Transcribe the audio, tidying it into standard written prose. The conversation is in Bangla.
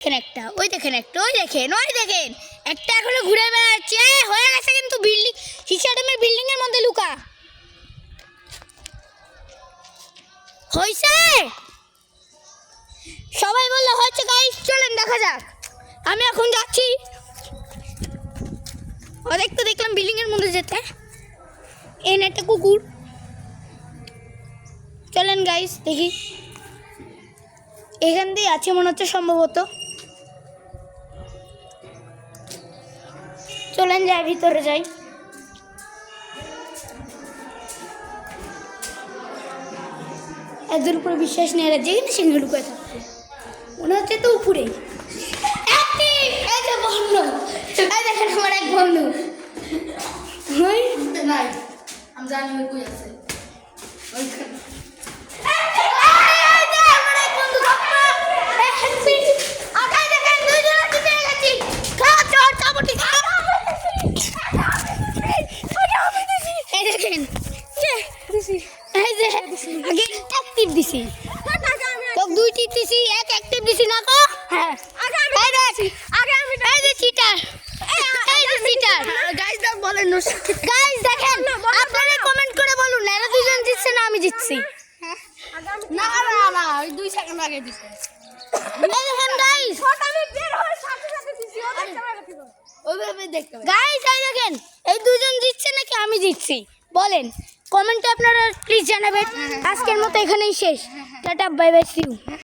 দেখেন একটা, ওই দেখেন একটা, ওই দেখেন একটা এখনো ঘুরে বেড়াচ্ছে। হয়ে গেছে কিন্তু বিল্ডিং, হিসাডেমের বিল্ডিং এর মধ্যে লুকা হয়েছে। সবাই বললো হচ্ছে গাইস, চলেন দেখা যাক। আমি এখন যাচ্ছি, অনেক তো দেখলাম বিল্ডিং এর মধ্যে যেতে। এন একটা কুকুর, চলেন গাইস দেখি। এখান দিয়ে আছে মনে হচ্ছে সম্ভবত। চলেন যাই, ভিতরে যাই। একজন উপরে বিশ্বাস নেই, যেখানে সেখানে লুকায় থাকছে মনে হচ্ছে তো উপরে। বন্ধু, দেখেন আমার এক বন্ধু নাই, আমি জানি কই আছে। দুই টিপ দিছি, এক অ্যাক্টিভ দিছি না কো। হ্যাঁ গাইস দেখেন, আপনারা কমেন্ট করে বলুন এরা দুজন জিতছে না আমি জিতছি। না ওই 2 সেকেন্ড আগে দিছে। দেখেন গাইস, আমি বের হয়ে সাথে দিছি, ওইভাবে দেখতে হবে। গাইস দেখেন, এই দুজন জিতছে নাকি আমি জিতছি বলেন কমেন্টে আপনারা প্লিজ জানাবেন। আজকের মতো এখানেই শেষ। টাটা, বাই বাই, সি ইউ।